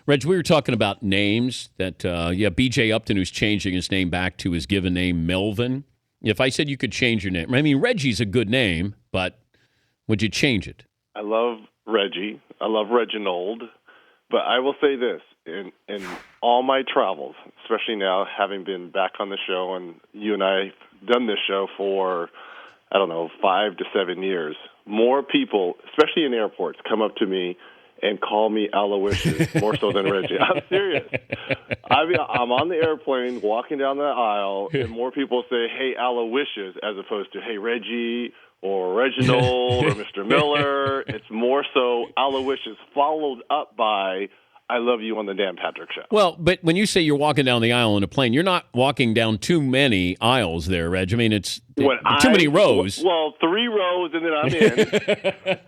Reg, we were talking about names that, B.J. Upton, who's changing his name back to his given name, Melvin. If I said you could change your name, I mean, Reggie's a good name, but would you change it? I love Reggie. I love Reginald. But I will say this, in all my travels, especially now having been back on the show, and you and I have done this show for, 5 to 7 years, more people, especially in airports, come up to me and call me Aloysius more so than Reggie. I'm serious. I'm on the airplane walking down the aisle, and more people say, hey, Aloysius, as opposed to, hey, Reggie or Reginald or Mr. Miller. It's more so Aloysius, followed up by I love you on the Dan Patrick Show. Well, but when you say you're walking down the aisle in a plane, you're not walking down too many aisles there, Reg. I mean, it's too many rows. Well, 3 rows and then I'm in.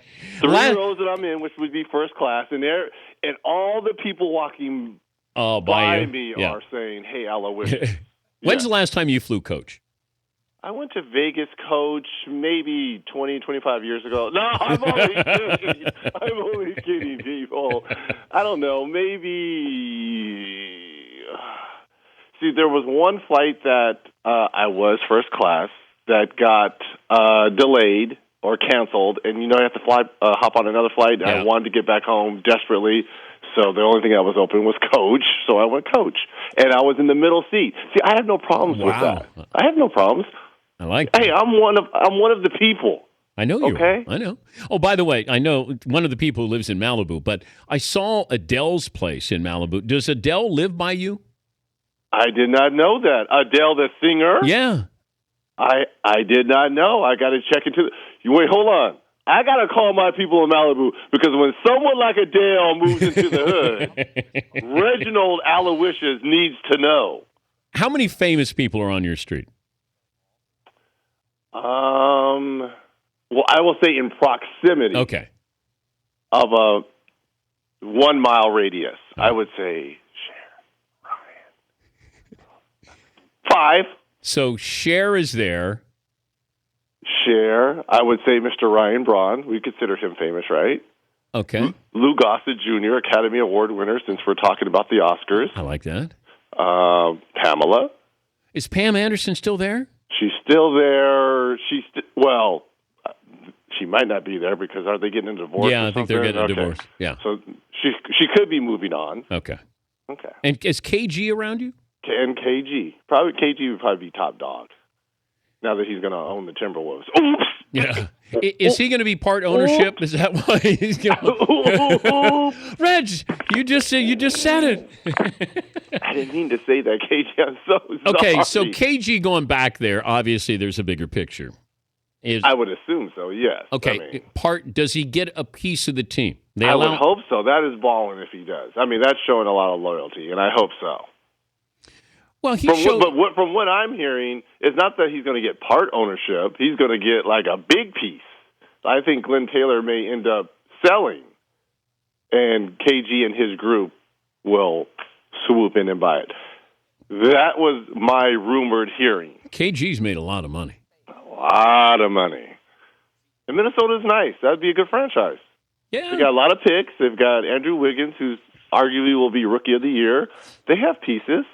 3 rows and I'm in, which would be first class. And all the people walking by me are saying, hey, Aloysius. When's the last time you flew coach? I went to Vegas, coach, maybe 20, 25 years ago. No, I'm only kidding. I'm only kidding, people. I don't know, maybe. See, there was one flight that I was first class that got delayed or canceled, and I have to hop on another flight. Yeah. I wanted to get back home desperately. So the only thing that was open was coach, so I went coach. And I was in the middle seat. See, I have no problems with that. I have no problems. I like that. Hey, I'm one of the people. I know you. Okay? I know. Oh, by the way, I know one of the people who lives in Malibu, but I saw Adele's place in Malibu. Does Adele live by you? I did not know that. Adele, the singer? Yeah. I did not know. I got to check into wait, hold on. I got to call my people in Malibu because when someone like Adele moves into the hood, Reginald Aloysius needs to know. How many famous people are on your street? Well, I will say in proximity. Okay. Of a 1 mile radius, I would say Cher, Ryan. 5. So Cher is there. Cher, I would say Mr. Ryan Braun. We consider him famous, right? Okay. Lou Gossett Jr., Academy Award winner, since we're talking about the Oscars. I like that. Pamela. Is Pam Anderson still there? She's still there. She might not be there because are they getting a divorce? Yeah, I think they're getting a divorce. Yeah. So she could be moving on. Okay. And is KG around you? And KG. KG would probably be top dog now that he's going to own the Timberwolves. Oops! Yeah. Is he going to be part ownership? Is that why he's going to... Reg, you just said it. I didn't mean to say that, KG. I'm so sorry. Okay, so KG going back there, obviously there's a bigger picture. I would assume so, yes. Okay, does he get a piece of the team? I would hope so. That is balling if he does. I mean, that's showing a lot of loyalty, and I hope so. Well, from what I'm hearing, it's not that he's going to get part ownership. He's going to get like a big piece. I think Glenn Taylor may end up selling, and KG and his group will swoop in and buy it. That was my rumored hearing. KG's made a lot of money. A lot of money. And Minnesota's nice. That'd be a good franchise. Yeah. They got a lot of picks. They've got Andrew Wiggins, who's arguably will be Rookie of the Year. They have pieces.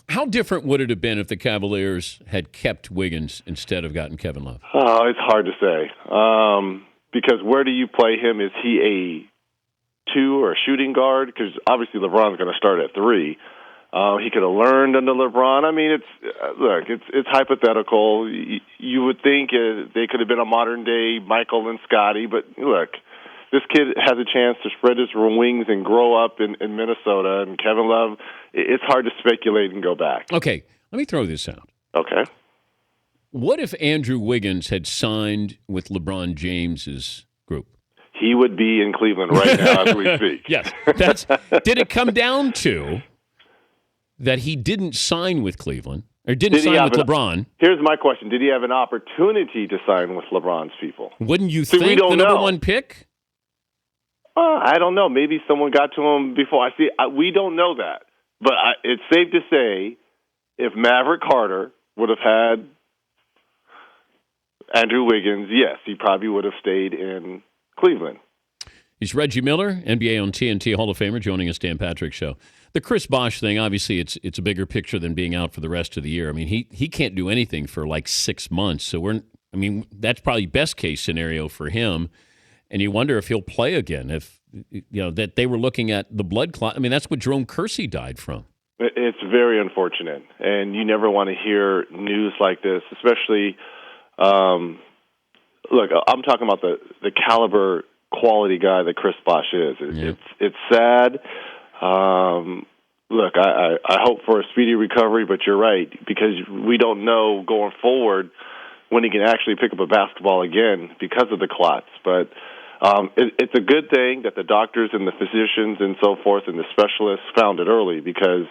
How different would it have been if the Cavaliers had kept Wiggins instead of gotten Kevin Love? Oh, it's hard to say. Because where do you play him? Is he a 2 or a shooting guard? Because obviously LeBron's going to start at 3. He could have learned under LeBron. I mean, it's hypothetical. You would think they could have been a modern-day Michael and Scotty, but look, this kid has a chance to spread his wings and grow up in Minnesota, and Kevin Love, it's hard to speculate and go back. Okay, let me throw this out. Okay. What if Andrew Wiggins had signed with LeBron James's group? He would be in Cleveland right now as we speak. Yes. Did it come down to that he didn't sign with Cleveland, or didn't sign with LeBron? Here's my question. Did he have an opportunity to sign with LeBron's people? Wouldn't you think the number 1 pick? I don't know. Maybe someone got to him before. We don't know that. But it's safe to say if Maverick Carter would have had Andrew Wiggins, yes, he probably would have stayed in Cleveland. He's Reggie Miller, NBA on TNT Hall of Famer, joining us, Dan Patrick Show. The Chris Bosh thing, obviously, it's a bigger picture than being out for the rest of the year. I mean, he can't do anything for like 6 months. So that's probably best case scenario for him. And you wonder if he'll play again. If that they were looking at the blood clot. I mean, that's what Jerome Kersey died from. It's very unfortunate, and you never want to hear news like this, especially. Look, I'm talking about the caliber, quality guy that Chris Bosh is. It's sad. Look, I hope for a speedy recovery, but you're right, because we don't know going forward when he can actually pick up a basketball again because of the clots. But it's a good thing that the doctors and the physicians and so forth and the specialists found it early, because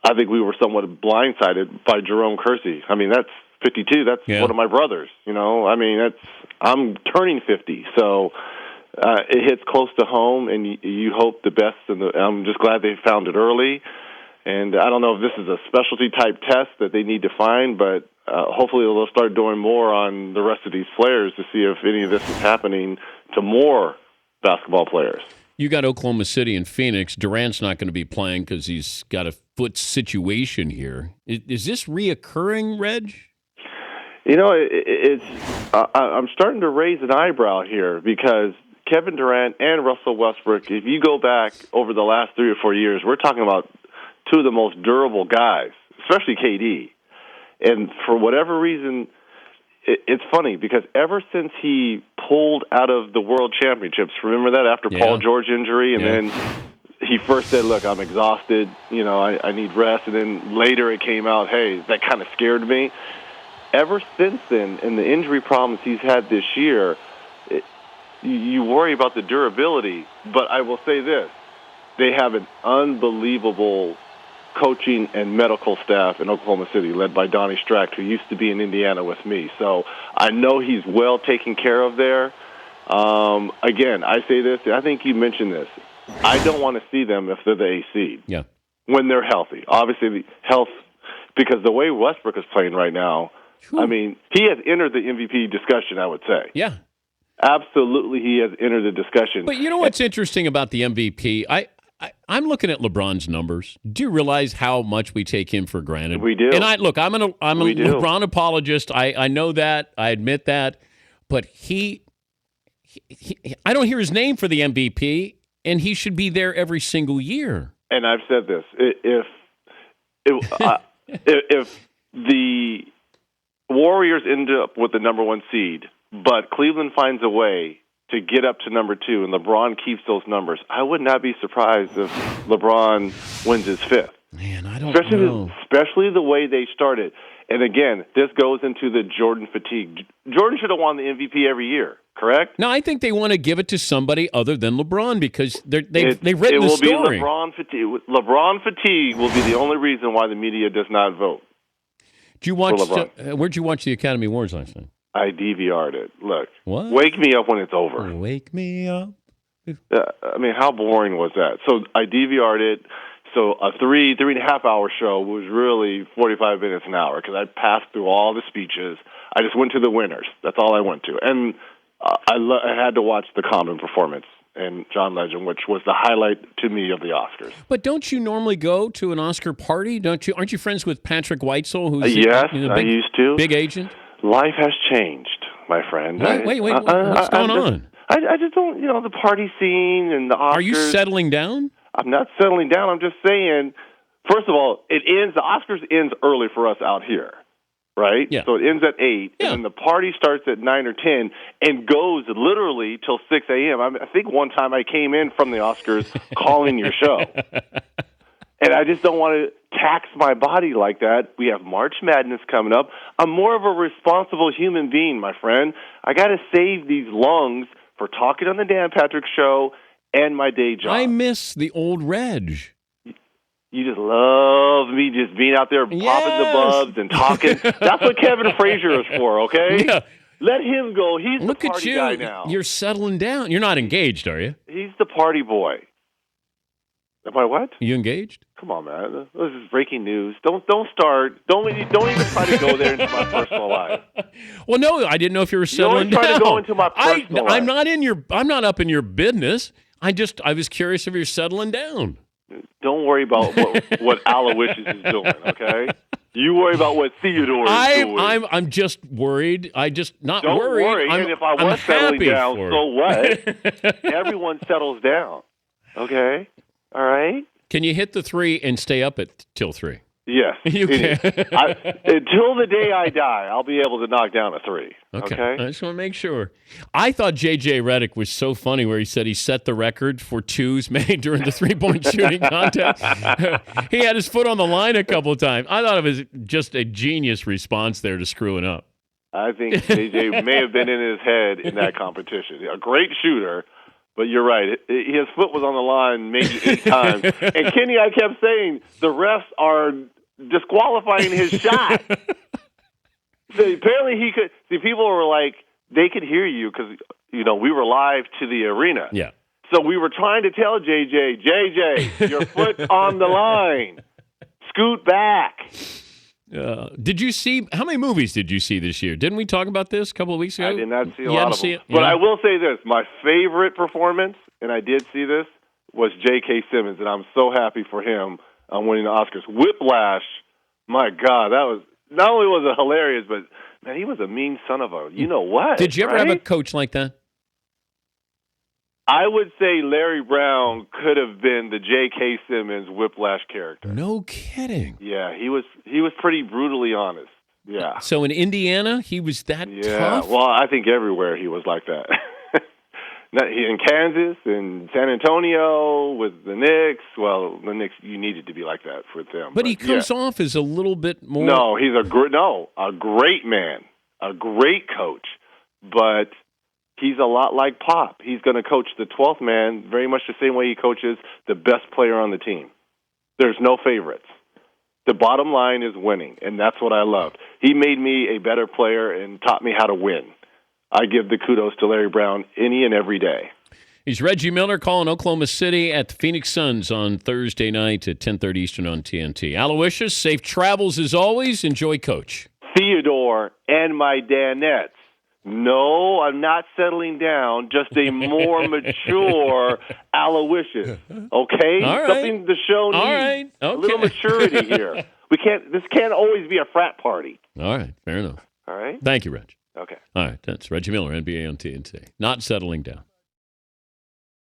I think we were somewhat blindsided by Jerome Kersey. I mean, that's 52. That's one of my brothers. I mean, I'm turning 50, so it hits close to home, and you hope the best. And I'm just glad they found it early. And I don't know if this is a specialty type test that they need to find, but hopefully they'll start doing more on the rest of these players to see if any of this is happening to more basketball players. You got Oklahoma City and Phoenix. Durant's not going to be playing because he's got a foot situation here. Is this reoccurring, Reg? I'm starting to raise an eyebrow here, because Kevin Durant and Russell Westbrook, if you go back over the last 3 or 4 years, we're talking about two of the most durable guys, especially KD. And for whatever reason, it's funny, because ever since he pulled out of the World Championships, remember that, after Paul George injury, and then he first said, look, I'm exhausted, I need rest, and then later it came out, hey, that kind of scared me. Ever since then, and the injury problems he's had this year, you worry about the durability. But I will say this, they have an unbelievable coaching and medical staff in Oklahoma City, led by Donnie Strack, who used to be in Indiana with me. So I know he's well taken care of there. Again, I say this, I think you mentioned this, I don't want to see them if they're the A seed. Yeah. When they're healthy. Obviously, the health, because the way Westbrook is playing right now, I mean, he has entered the MVP discussion, I would say. Yeah. Absolutely, he has entered the discussion. But you know what's interesting about the MVP? I'm looking at LeBron's numbers. Do you realize how much we take him for granted? We do. And I'm a LeBron apologist. I know that. I admit that. But he I don't hear his name for the MVP, and he should be there every single year. And I've said this: if the Warriors end up with the number 1 seed, but Cleveland finds a way to get up to number 2, and LeBron keeps those numbers, I would not be surprised if LeBron wins his 5th. Man, I don't know. Especially the way they started. And again, this goes into the Jordan fatigue. Jordan should have won the MVP every year, correct? No, I think they want to give it to somebody other than LeBron, because they've written the story. It will be LeBron fatigue. LeBron fatigue will be the only reason why the media does not vote. Did you watch? Where'd you watch the Academy Awards last night? I DVR'd it. Look, what? Wake me up when it's over. Wake me up. I mean, how boring was that? So I DVR'd it. So a 3.5 hour show was really 45 minutes an hour, because I passed through all the speeches. I just went to the winners. That's all I went to. And I had to watch the Common performance and John Legend, which was the highlight to me of the Oscars. But don't you normally go to an Oscar party? Aren't you friends with Patrick Weitzel, who's yes, I used to. Big agent? Life has changed, my friend. Wait. What's going on? I just don't, the party scene and the Oscars. Are you settling down? I'm not settling down. I'm just saying, first of all, the Oscars ends early for us out here, right? Yeah. So it ends at 8, and then the party starts at 9 or 10 and goes literally till 6 a.m. I think one time I came in from the Oscars calling your show. And I just don't want to tax my body like that. We have March Madness coming up. I'm more of a responsible human being, my friend. I got to save these lungs for talking on the Dan Patrick Show and my day job. I miss the old Reg. You just love me just being out there popping the bubs and talking. That's what Kevin Frazier is for, okay? Yeah. Let him go. He's Look the party at you. guy now. You're settling down. You're not engaged, are you? He's the party boy. Am I what? You engaged? Come on, man. This is breaking news. Don't start. Don't even try to go there into my personal life. Well, no, I didn't know if you were settling You always try down. to go into my personal life. I'm not up in your business. I was curious if you're settling down. Don't worry about what Aloysius is doing, okay? You worry about what Theodore is doing. I'm just worried. Not Don't worried. worry. And if I was settling down, so what? Everyone settles down, okay? All right? Can you hit the 3 and stay up till 3? Yes. You can. Until the day I die, I'll be able to knock down a 3. Okay? I just want to make sure. I thought J.J. Redick was so funny where he said he set the record for twos made during the three-point shooting contest. He had his foot on the line a couple of times. I thought it was just a genius response there to screwing up. I think J.J. may have been in his head in that competition. A great shooter. But you're right. His foot was on the line maybe 8 times. And Kenny, I kept saying, the refs are disqualifying his shot. So apparently he could. See, people were like, they could hear you because, we were live to the arena. Yeah. So we were trying to tell JJ, your foot's on the line. Scoot back. Did you see, how many movies did you see this year? Didn't we talk about this a couple of weeks ago? I did not see a lot of them. But yeah. I will say this. My favorite performance, and I did see this, was J.K. Simmons, and I'm so happy for him on winning the Oscars. Whiplash, my God, that was, not only was it hilarious, but, man, he was a mean son of a, what? Did you ever have a coach like that? I would say Larry Brown could have been the J.K. Simmons Whiplash character. No kidding. Yeah, he was pretty brutally honest. Yeah. So in Indiana, he was that tough? Well, I think everywhere he was like that. In Kansas, in San Antonio, with the Knicks. Well, the Knicks, you needed to be like that for them. But he comes off as a little bit more. No, he's a great man, a great coach, but he's a lot like Pop. He's going to coach the 12th man very much the same way he coaches the best player on the team. There's no favorites. The bottom line is winning, and that's what I loved. He made me a better player and taught me how to win. I give the kudos to Larry Brown any and every day. He's Reggie Miller calling Oklahoma City at the Phoenix Suns on Thursday night at 10:30 Eastern on TNT. Aloysius, safe travels as always. Enjoy, Coach. Theodore and my Danettes. No, I'm not settling down. Just a more mature Aloysius. Okay? All right. Something the show needs. All right. Okay. A little maturity here. This can't always be a frat party. All right. Fair enough. All right? Thank you, Reg. Okay. All right. That's Reggie Miller, NBA on TNT. Not settling down.